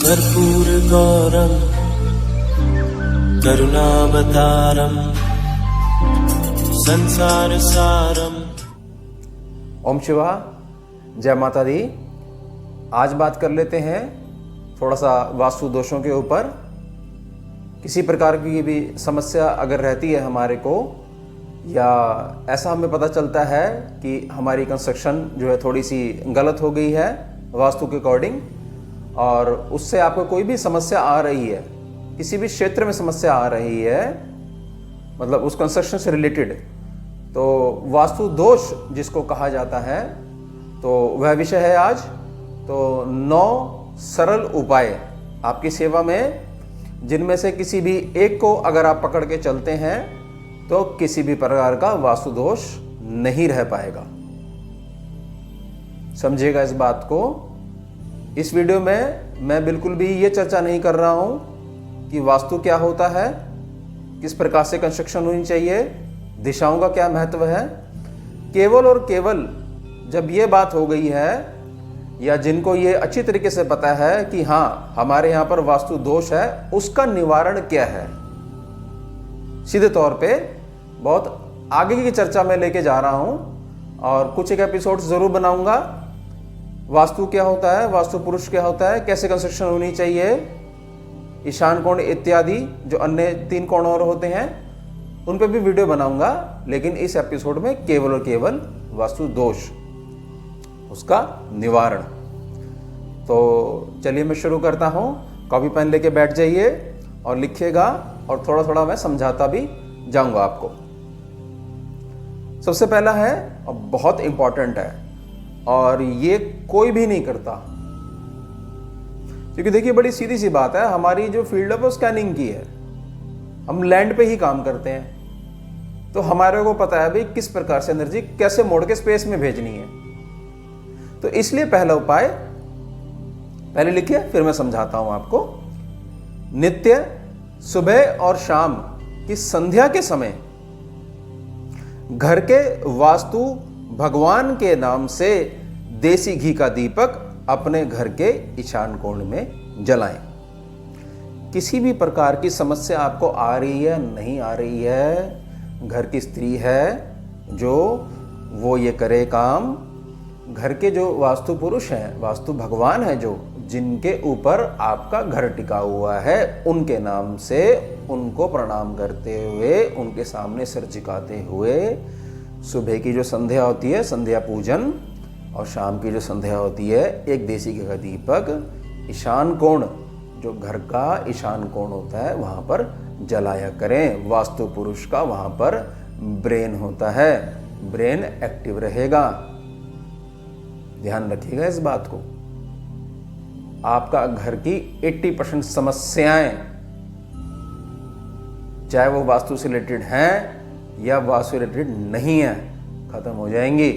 कर्पूरगौरं करुणावतारं संसारसारं। ओम शिवा, जय माता दी। आज बात कर लेते हैं थोड़ा सा वास्तु दोषों के ऊपर। किसी प्रकार की भी समस्या अगर रहती है हमारे को, या ऐसा हमें पता चलता है कि हमारी कंस्ट्रक्शन जो है थोड़ी सी गलत हो गई है वास्तु के अकॉर्डिंग, और उससे आपको कोई भी समस्या आ रही है, किसी भी क्षेत्र में समस्या आ रही है, मतलब उस कंस्ट्रक्शन से रिलेटेड, तो वास्तु दोष जिसको कहा जाता है, तो वह विषय है आज। तो 9 सरल उपाय आपकी सेवा में, जिनमें से किसी भी एक को अगर आप पकड़ के चलते हैं तो किसी भी प्रकार का वास्तु दोष नहीं रह पाएगा। समझिएगा इस बात को। इस वीडियो में मैं बिल्कुल भी ये चर्चा नहीं कर रहा हूं कि वास्तु क्या होता है, किस प्रकार से कंस्ट्रक्शन होनी चाहिए, दिशाओं का क्या महत्व है। केवल और केवल जब ये बात हो गई है, या जिनको ये अच्छी तरीके से पता है कि हाँ हमारे यहाँ पर वास्तु दोष है, उसका निवारण क्या है, सीधे तौर पे बहुत आगे की चर्चा में लेके जा रहा हूँ। और कुछ एक एपिसोड जरूर बनाऊंगा। वास्तु क्या होता है, वास्तु पुरुष क्या होता है, कैसे कंस्ट्रक्शन होनी चाहिए, ईशान कोण इत्यादि जो अन्य 3 कोण और होते हैं उन पे भी वीडियो बनाऊंगा। लेकिन इस एपिसोड में केवल और केवल वास्तु दोष, उसका निवारण। तो चलिए मैं शुरू करता हूं। कॉपी पेन लेके बैठ जाइए और लिखिएगा, और थोड़ा थोड़ा मैं समझाता भी जाऊंगा आपको। सबसे पहला है, और बहुत इंपॉर्टेंट है, और ये कोई भी नहीं करता, क्योंकि देखिए बड़ी सीधी सी बात है, हमारी जो फील्ड है वो स्कैनिंग की है, हम लैंड पे ही काम करते हैं, तो हमारे को पता है भाई किस प्रकार से एनर्जी कैसे मोड़ के स्पेस में भेजनी है। तो इसलिए पहला उपाय, पहले लिखिए फिर मैं समझाता हूं आपको। नित्य सुबह और शाम की संध्या के समय घर के वास्तु भगवान के नाम से देसी घी का दीपक अपने घर के ईशान कोण में जलाएं। किसी भी प्रकार की समस्या आपको आ रही है, नहीं आ रही है, घर की स्त्री है जो वो ये करे काम, घर के जो वास्तु पुरुष हैं, वास्तु भगवान है जो, जिनके ऊपर आपका घर टिका हुआ है, उनके नाम से उनको प्रणाम करते हुए, उनके सामने सिर झुकाते हुए, सुबह की जो संध्या होती है संध्या पूजन, और शाम की जो संध्या होती है एक देसी घी का दीपक ईशान कोण, जो घर का ईशान कोण होता है वहाँ पर जलाया करें। वास्तु पुरुष का वहाँ पर ब्रेन होता है, ब्रेन एक्टिव रहेगा। ध्यान रखिएगा इस बात को। आपका घर की 80% समस्याएं, चाहे वो वास्तु से रिलेटेड हैं या वास्तु रिलेटेड नहीं है, खत्म हो जाएंगी।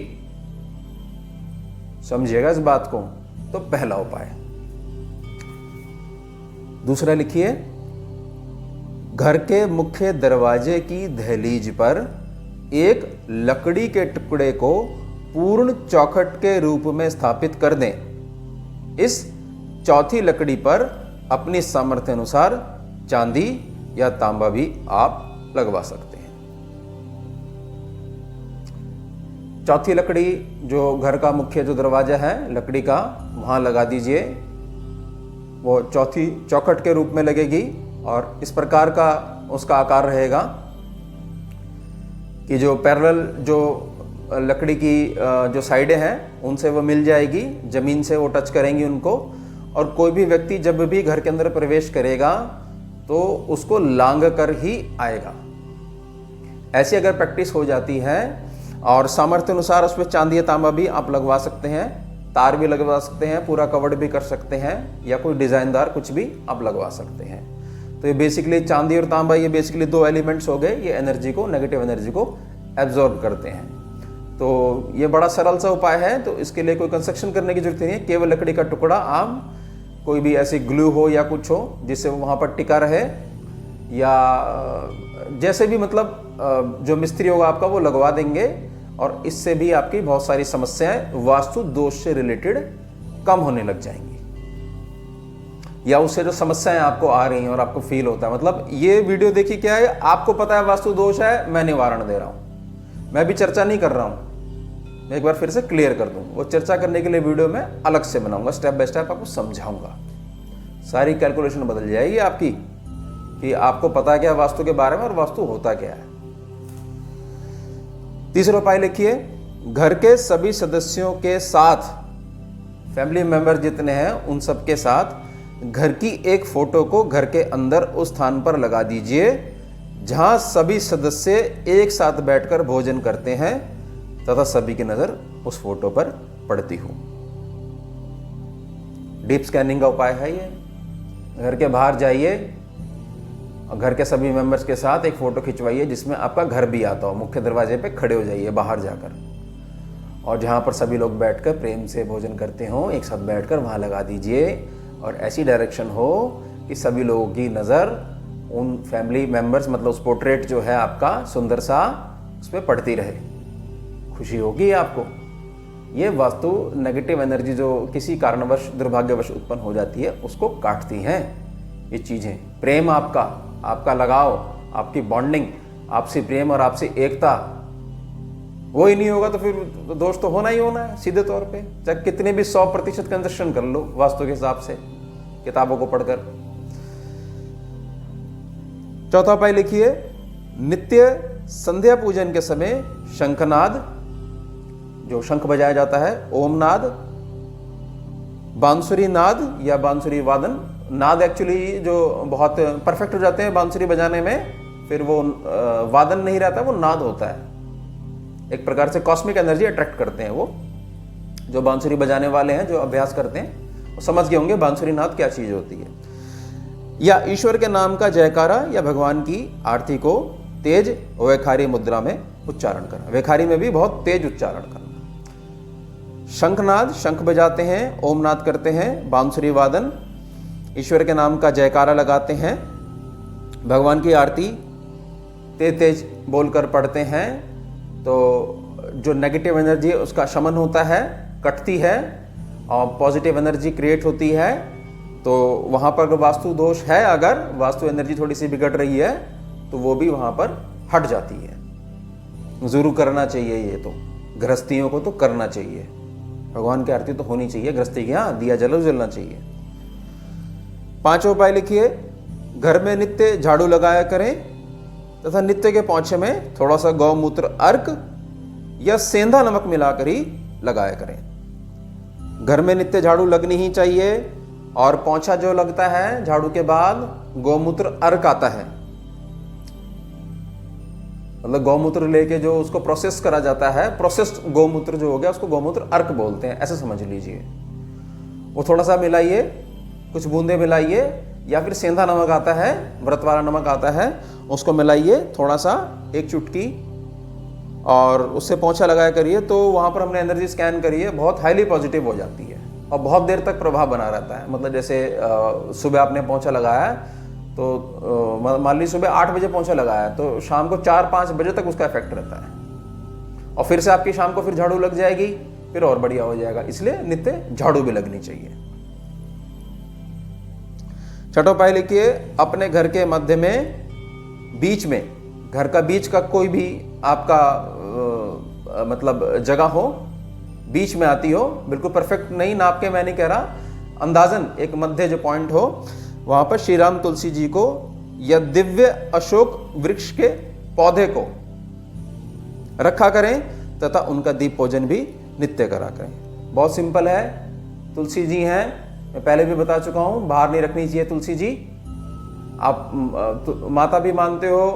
समझिएगा इस बात को। तो पहला उपाय। दूसरा लिखिए, घर के मुख्य दरवाजे की दहलीज पर एक लकड़ी के टुकड़े को पूर्ण चौखट के रूप में स्थापित कर दें। इस चौथी लकड़ी पर अपनी सामर्थ्य अनुसार चांदी या तांबा भी आप लगवा सकते हैं। चौथी लकड़ी जो घर का मुख्य जो दरवाजा है लकड़ी का, वहां लगा दीजिए। वो चौथी चौखट के रूप में लगेगी, और इस प्रकार का उसका आकार रहेगा कि जो पैरेलल जो लकड़ी की जो साइडें हैं उनसे वो मिल जाएगी, जमीन से वो टच करेंगी उनको। और कोई भी व्यक्ति जब भी घर के अंदर प्रवेश करेगा तो उसको लांग कर ही आएगा। ऐसी अगर प्रैक्टिस हो जाती है, और सामर्थ्य अनुसार उसमें चांदी या तांबा भी आप लगवा सकते हैं, तार भी लगवा सकते हैं, पूरा कवर्ड भी कर सकते हैं, या कोई डिजाइनदार कुछ भी आप लगवा सकते हैं। तो ये बेसिकली चांदी और तांबा, ये बेसिकली 2 एलिमेंट्स हो गए, ये एनर्जी को, नेगेटिव एनर्जी को एब्जॉर्ब करते हैं। तो ये बड़ा सरल सा उपाय है। तो इसके लिए कोई कंस्ट्रक्शन करने की जरूरत नहीं है, केवल लकड़ी का टुकड़ा, आम कोई भी ऐसी ग्लू हो या कुछ हो जिससे वो वहाँ पर टिका रहे, या जैसे भी मतलब जो मिस्त्री होगा आपका वो लगवा देंगे, और इससे भी आपकी बहुत सारी समस्याएं वास्तु दोष से रिलेटेड कम होने लग जाएंगी। या उससे जो समस्याएं आपको आ रही हैं और आपको फील होता है, मतलब ये वीडियो देखिए क्या है, आपको पता है वास्तु दोष है, मैं निवारण दे रहा हूँ, मैं भी चर्चा नहीं कर रहा हूँ, मैं एक बार फिर से क्लियर कर दूँ। वो चर्चा करने के लिए वीडियो में अलग से बनाऊंगा, स्टेप बाय स्टेप आपको समझाऊंगा, सारी कैलकुलेशन बदल जाएगी आपकी कि आपको पता क्या है वास्तु के बारे में और वास्तु होता क्या है। तीसरा उपाय लिखिए, घर के सभी सदस्यों के साथ, फैमिली मेंबर जितने हैं उन सब के साथ घर की एक फोटो को घर के अंदर उस स्थान पर लगा दीजिए जहां सभी सदस्य एक साथ बैठकर भोजन करते हैं तथा सभी की नजर उस फोटो पर पड़ती हो। डीप स्कैनिंग का उपाय है ये। घर के बाहर जाइए और घर के सभी मेंबर्स के साथ एक फोटो खिंचवाइए जिसमें आपका घर भी आता हो। मुख्य दरवाजे पे खड़े हो जाइए बाहर जाकर, और जहां पर सभी लोग बैठकर प्रेम से भोजन करते हो एक साथ बैठकर वहां लगा दीजिए, और ऐसी डायरेक्शन हो कि सभी लोगों की नज़र उन फैमिली मेंबर्स, मतलब उस पोर्ट्रेट जो है आपका सुंदर सा, उस पर पड़ती रहे। खुशी होगी आपको। ये वास्तु नेगेटिव एनर्जी जो किसी कारणवश दुर्भाग्यवश उत्पन्न हो जाती है उसको काटती हैं ये चीज़ें। प्रेम आपका, आपका लगाव, आपकी बॉन्डिंग, आपसी प्रेम और आपसी एकता, वो ही नहीं होगा तो फिर दोष तो होना ही होना है सीधे तौर पे, चाहे कितने भी 100% कंजक्शन कर लो वास्तु के हिसाब से किताबों को पढ़कर। चौथा उपाय लिखिए, नित्य संध्या पूजन के समय शंखनाद, जो शंख बजाया जाता है, ओमनाद, बांसुरी नाद या बांसुरी वादन। नाद एक्चुअली जो बहुत परफेक्ट हो जाते हैं बांसुरी बजाने में, फिर वो वादन नहीं रहता, वो नाद होता है। एक प्रकार से कॉस्मिक एनर्जी अट्रैक्ट करते हैं वो जो बांसुरी बजाने वाले हैं, जो अभ्यास करते हैं वो समझ गए होंगे बांसुरी नाद क्या चीज होती है। या ईश्वर के नाम का जयकारा या भगवान की आरती को तेज वैखारी मुद्रा में उच्चारण करना, वैखारी में भी बहुत तेज उच्चारण करना। शंखनाद, शंख बजाते हैं, ओमनाद करते हैं, बांसुरी वादन, ईश्वर के नाम का जयकारा लगाते हैं, भगवान की आरती तेज तेज बोलकर पढ़ते हैं, तो जो नेगेटिव एनर्जी है उसका शमन होता है, कटती है और पॉजिटिव एनर्जी क्रिएट होती है। तो वहाँ पर अगर वास्तु दोष है, अगर वास्तु एनर्जी थोड़ी सी बिगड़ रही है तो वो भी वहाँ पर हट जाती है। जरूर करना चाहिए ये, तो गृहस्थियों को तो करना चाहिए, भगवान की आरती तो होनी चाहिए गृहस्थी की, हाँ दिया जलना चाहिए। पांचों उपाय लिखिए, घर में नित्य झाड़ू लगाया करें तथा नित्य के पोंछे में थोड़ा सा गौमूत्र अर्क या सेंधा नमक मिलाकर ही लगाया करें। घर में नित्य झाड़ू लगनी ही चाहिए, और पोंछा जो लगता है झाड़ू के बाद गौमूत्र अर्क आता है, मतलब गौमूत्र लेके जो उसको प्रोसेस करा जाता है, प्रोसेस्ड गौमूत्र जो हो गया उसको गौमूत्र अर्क बोलते हैं, ऐसे समझ लीजिए। वो थोड़ा सा मिलाइए, कुछ बूंदे मिलाइए, या फिर सेंधा नमक आता है, व्रत वाला नमक आता है, उसको मिलाइए थोड़ा सा, एक चुटकी, और उससे पोंछा लगाया करिए। तो वहाँ पर हमने एनर्जी स्कैन करिए, बहुत हाईली पॉजिटिव हो जाती है और बहुत देर तक प्रभाव बना रहता है। मतलब जैसे सुबह आपने पोंछा लगाया तो मान लीजिए सुबह 8 बजे पोंछा लगाया तो शाम को 4-5 बजे तक उसका इफेक्ट रहता है, और फिर से आपकी शाम को फिर झाड़ू लग जाएगी, फिर और बढ़िया हो जाएगा। इसलिए नित्य झाड़ू भी लगनी चाहिए। छठा उपाय लिखिए, अपने घर के मध्य में, बीच में, घर का बीच का कोई भी आपका मतलब जगह हो, बीच में आती हो, बिल्कुल परफेक्ट नहीं नाप के मैं नहीं कह रहा, अंदाजन एक मध्य जो पॉइंट हो, वहां पर श्री राम तुलसी जी को या दिव्य अशोक वृक्ष के पौधे को रखा करें तथा उनका दीप पूजन भी नित्य करा करें। बहुत सिंपल है। तुलसी जी हैं, मैं पहले भी बता चुका हूं, बाहर नहीं रखनी चाहिए तुलसी जी। आप माता भी मानते हो,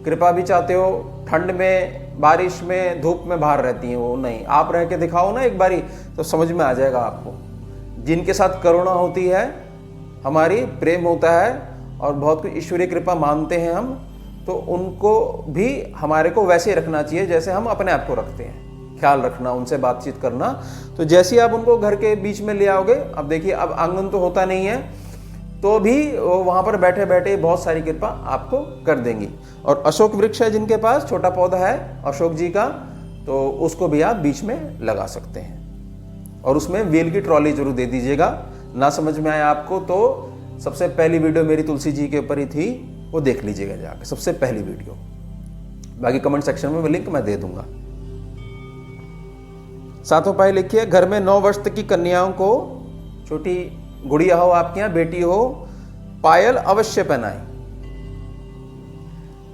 कृपा भी चाहते हो, ठंड में, बारिश में, धूप में बाहर रहती हैं वो, नहीं, आप रह के दिखाओ ना एक बारी तो समझ में आ जाएगा आपको। जिनके साथ करुणा होती है, हमारी प्रेम होता है और बहुत कुछ ईश्वरीय कृपा मानते हैं हम, तो उनको भी हमारे को वैसे रखना चाहिए जैसे हम अपने आप को रखते हैं। ख्याल रखना, उनसे बातचीत करना। तो जैसे ही आप उनको घर के बीच में ले आओगे, अब देखिए अब आंगन तो होता नहीं है, तो भी वहां पर बैठे बैठे बहुत सारी कृपा आपको कर देंगी। और अशोक वृक्ष है जिनके पास, छोटा पौधा है अशोक जी का, तो उसको भी आप बीच में लगा सकते हैं। और उसमें व्हील की ट्रॉली जरूर दे दीजिएगा। ना समझ में आए आपको तो सबसे पहली वीडियो मेरी तुलसी जी के ऊपर ही थी, वो देख लीजिएगा जाकर, सबसे पहली वीडियो। बाकी कमेंट सेक्शन में लिंक मैं दे दूंगा। सातों उपाय लिखिए, घर में 9 वर्ष तक की कन्याओं को, छोटी गुड़िया हो आपके यहाँ, बेटी हो, पायल अवश्य पहनाएं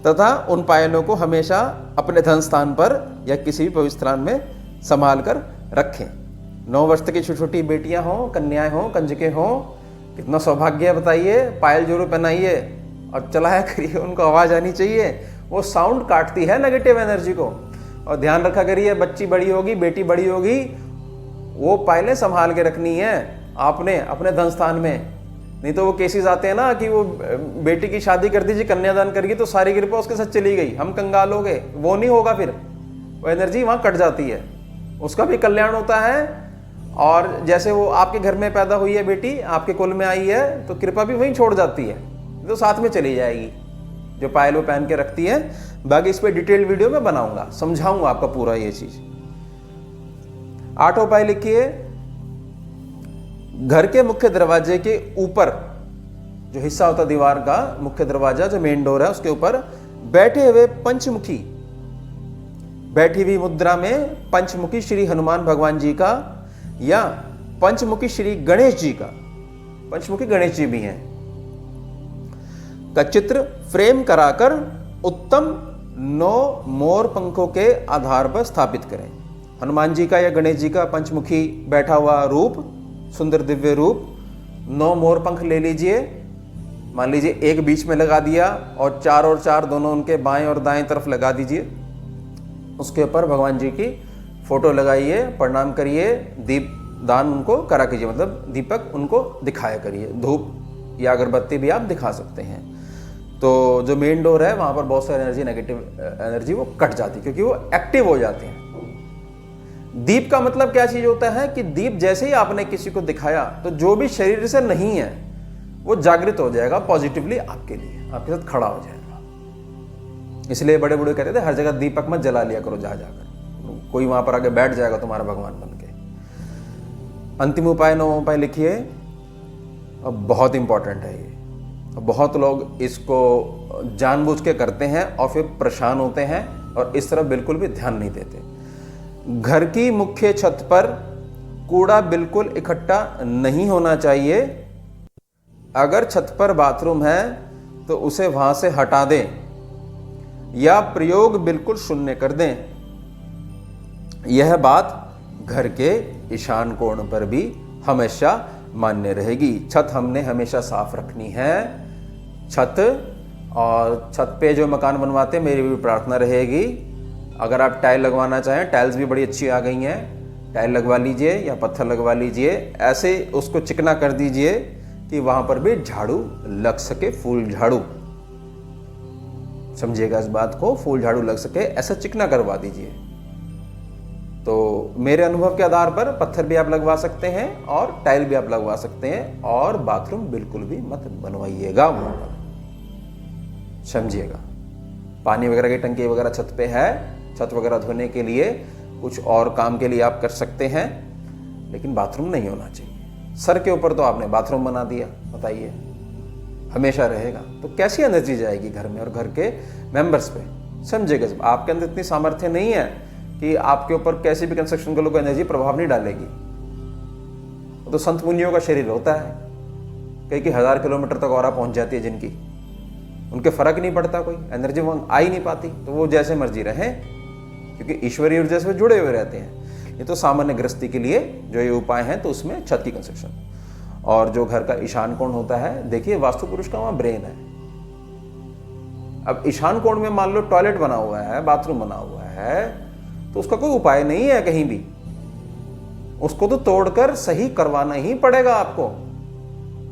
तथा उन पायलों को हमेशा अपने धन स्थान पर या किसी भी पवित्र स्थान में संभाल कर रखें। 9 वर्ष तक की छोटी छोटी बेटियां हो, कन्याएं हो, कंजकें हो, कितना सौभाग्य है बताइए। पायल जरूर पहनाइए और चलाया करिए, उनको आवाज़ आनी चाहिए, वो साउंड काटती है नेगेटिव एनर्जी को। और ध्यान रखा करिए, बच्ची बड़ी होगी, बेटी बड़ी होगी, वो पायलें संभाल के रखनी है आपने अपने धन स्थान में। नहीं तो वो केसेस आते हैं ना कि वो बेटी की शादी कर दीजिए, कन्यादान करेगी तो सारी कृपा उसके साथ चली गई, हम कंगाल हो गए, वो नहीं होगा। फिर वो एनर्जी वहाँ कट जाती है, उसका भी कल्याण होता है। और जैसे वो आपके घर में पैदा हुई है बेटी, आपके कुल में आई है, तो कृपा भी वहीं छोड़ जाती है, तो साथ में चली जाएगी जो पायल वो पहन के रखती है। बाकी इस पर डिटेल वीडियो में बनाऊंगा, समझाऊंगा आपका पूरा ये चीज। 8 उपाय लिखिए, घर के मुख्य दरवाजे के ऊपर जो हिस्सा होता है दीवार का, मुख्य दरवाजा जो मेन डोर है, उसके ऊपर बैठे हुए पंचमुखी, बैठी हुई मुद्रा में पंचमुखी श्री हनुमान भगवान जी का या पंचमुखी श्री गणेश जी का, पंचमुखी गणेश जी भी हैं, का चित्र फ्रेम कराकर उत्तम 9 मोर पंखों के आधार पर स्थापित करें। हनुमान जी का या गणेश जी का पंचमुखी बैठा हुआ रूप, सुंदर दिव्य रूप, 9 मोर पंख ले लीजिए। मान लीजिए एक बीच में लगा दिया और 4 और 4 दोनों उनके बाएं और दाएं तरफ लगा दीजिए। उसके ऊपर भगवान जी की फोटो लगाइए, प्रणाम करिए, दीप दान उनको करा कीजिए, मतलब दीपक उनको दिखाया करिए, धूप या अगरबत्ती भी आप दिखा सकते हैं। तो जो मेन डोर है वहां पर बहुत सारी एनर्जी, नेगेटिव एनर्जी वो कट जाती है, क्योंकि वो एक्टिव हो जाते हैं। दीप का मतलब क्या चीज होता है कि दीप जैसे ही आपने किसी को दिखाया तो जो भी शरीर से नहीं है वो जागृत हो जाएगा, पॉजिटिवली आपके लिए, आपके साथ खड़ा हो जाएगा। इसलिए बड़े बूढ़े कहते थे हर जगह दीपक मत जला लिया करो, जा जाकर कोई वहां पर आगे बैठ जाएगा तुम्हारा भगवान बन के। अंतिम उपाय 9 उपाय लिखिए, अब बहुत इंपॉर्टेंट है ये, बहुत लोग इसको जानबूझ के करते हैं और फिर परेशान होते हैं और इस तरफ बिल्कुल भी ध्यान नहीं देते। घर की मुख्य छत पर कूड़ा बिल्कुल इकट्ठा नहीं होना चाहिए। अगर छत पर बाथरूम है तो उसे वहां से हटा दें या प्रयोग बिल्कुल शून्य कर दें। यह बात घर के ईशान कोण पर भी हमेशा मान्य रहेगी। छत हमने हमेशा साफ रखनी है। छत और छत पे जो मकान बनवाते हैं, मेरी भी प्रार्थना रहेगी, अगर आप टाइल लगवाना चाहें, टाइल्स भी बड़ी अच्छी आ गई हैं, टाइल लगवा लीजिए या पत्थर लगवा लीजिए, ऐसे उसको चिकना कर दीजिए कि वहां पर भी झाड़ू लग सके, फूल झाड़ू, समझिएगा इस बात को, फूल झाड़ू लग सके ऐसा चिकना करवा दीजिए। तो मेरे अनुभव के आधार पर पत्थर भी आप लगवा सकते हैं और टाइल भी आप लगवा सकते हैं, और बाथरूम बिल्कुल भी मत बनवाइएगा वहां पर, समझिएगा। पानी वगैरह की टंकी वगैरह छत पे है, छत वगैरह धोने के लिए, कुछ और काम के लिए आप कर सकते हैं, लेकिन बाथरूम नहीं होना चाहिए। सर के ऊपर तो आपने बाथरूम बना दिया, बताइए, हमेशा रहेगा तो कैसी एनर्जी जाएगी घर में और घर के मेंबर्स पे, समझिएगा। आपके अंदर इतनी सामर्थ्य नहीं है कि आपके ऊपर कैसी भी कंस्ट्रक्शन को एनर्जी प्रभाव नहीं डालेगी। तो संत मुनियों का शरीर होता है, कई 1000 किलोमीटर तक और पहुंच जाती है जिनकी, उनके फर्क नहीं पड़ता, कोई एनर्जी वहां आ ही नहीं पाती, तो वो जैसे मर्जी रहे, क्योंकि ईश्वरीय ऊर्जा से जुड़े हुए रहते हैं। ये तो सामान्य गृहस्थी के लिए जो ये उपाय हैं, तो उसमें छत की कंस्ट्रक्शन और जो घर का ईशान कोण होता है, देखिए वास्तु पुरुष का वहां ब्रेन है। अब ईशान कोण में मान लो टॉयलेट बना हुआ है, बाथरूम बना हुआ है, तो उसका कोई उपाय नहीं है कहीं भी, उसको तो तोड़कर सही करवाना ही पड़ेगा आपको,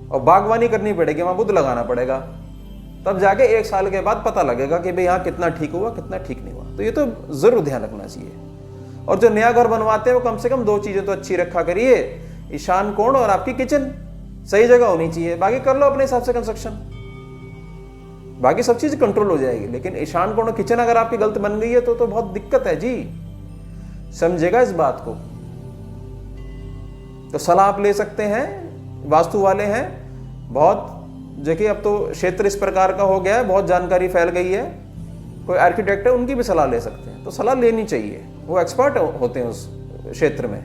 और बागवानी करनी पड़ेगी, वहां बुद्ध लगाना पड़ेगा, तब जाके 1 साल के बाद पता लगेगा कि भाई यहाँ कितना ठीक हुआ, कितना ठीक नहीं हुआ। तो ये तो जरूर ध्यान रखना चाहिए। और जो नया घर बनवाते हैं वो कम से कम 2 चीजें तो अच्छी रखा करिए, ईशान कोण और आपकी किचन सही जगह होनी चाहिए। बाकी कर लो अपने हिसाब से कंस्ट्रक्शन, बाकी सब चीज कंट्रोल हो जाएगी, लेकिन ईशान कोण और किचन अगर आपकी गलत बन गई है तो बहुत दिक्कत है जी, समझेगा इस बात को। तो सलाह आप ले सकते हैं, वास्तु वाले हैं, बहुत देखिए अब तो क्षेत्र इस प्रकार का हो गया है, बहुत जानकारी फैल गई है, कोई आर्किटेक्ट है उनकी भी सलाह ले सकते हैं, तो सलाह लेनी चाहिए, वो एक्सपर्ट होते हैं उस क्षेत्र में,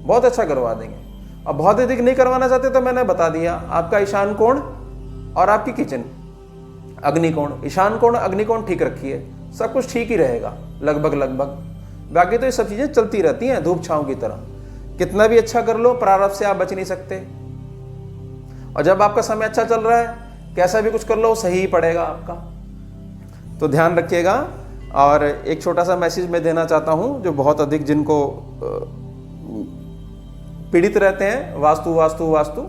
बहुत अच्छा करवा देंगे। अब बहुत अधिक नहीं करवाना चाहते तो मैंने बता दिया, आपका ईशान कोण और आपकी किचन अग्निकोण, ईशान कोण अग्निकोण ठीक रखिए, सब कुछ ठीक ही रहेगा लगभग। बाकी तो ये सब चीजें चलती रहती हैं धूप छांव की तरह, कितना भी अच्छा कर लो प्रारब्ध से आप बच नहीं सकते। और जब आपका समय अच्छा चल रहा है, कैसा भी कुछ कर लो सही ही पड़ेगा आपका, तो ध्यान रखिएगा। और एक छोटा सा मैसेज मैं देना चाहता हूं, जो बहुत अधिक जिनको पीड़ित रहते हैं, वास्तु,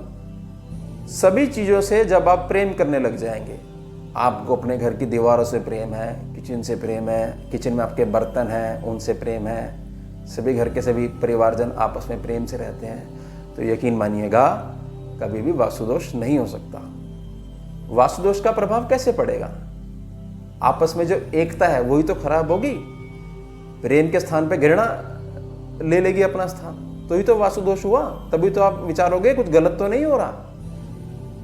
सभी चीजों से जब आप प्रेम करने लग जाएंगे, आपको अपने घर की दीवारों से प्रेम है, किचन से प्रेम है, किचन में आपके बर्तन हैं उनसे प्रेम है, सभी घर के सभी परिवारजन आपस में प्रेम से रहते हैं, तो यकीन मानिएगा कभी भी वास्तुदोष नहीं हो सकता। वास्तुदोष का प्रभाव कैसे पड़ेगा? आपस में जो एकता है वही तो खराब होगी, प्रेम के स्थान पे घृणा ले लेगी अपना स्थान, तो ही तो वास्तुदोष हुआ। तभी तो आप विचारोगे कुछ गलत तो नहीं हो रहा।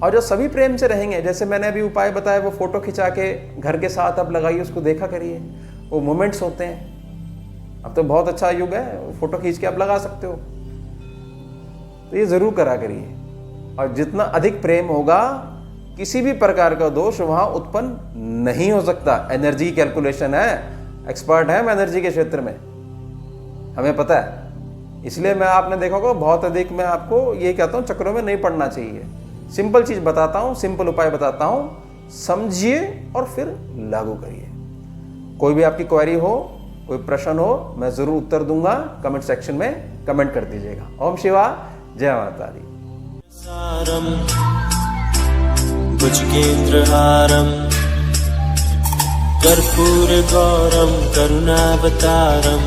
और जो सभी प्रेम से रहेंगे, जैसे मैंने अभी उपाय बताया, वो फोटो खिंचा के घर के साथ आप लगाइए, उसको देखा करिए, वो मोमेंट्स होते हैं। अब तो बहुत अच्छा युग है, फोटो खींच के आप लगा सकते हो, तो ये जरूर करा करिए। और जितना अधिक प्रेम होगा, किसी भी प्रकार का दोष वहां उत्पन्न नहीं हो सकता। एनर्जी कैलकुलेशन है, एक्सपर्ट है हम एनर्जी के क्षेत्र में, हमें पता है। इसलिए मैं आपने देखा होगा बहुत अधिक मैं आपको ये कहता हूँ चक्रों में नहीं पड़ना चाहिए। सिंपल चीज बताता हूँ, सिंपल उपाय बताता हूँ, समझिए और फिर लागू करिए। कोई भी आपकी क्वेरी हो, कोई प्रश्न हो, मैं जरूर उत्तर दूंगा। कमेंट सेक्शन में कमेंट कर दीजिएगा। ओम शिवा, जय माता दी। सारम भुजगेन्द्रहारम कर्पूर गौरम करुणावतारम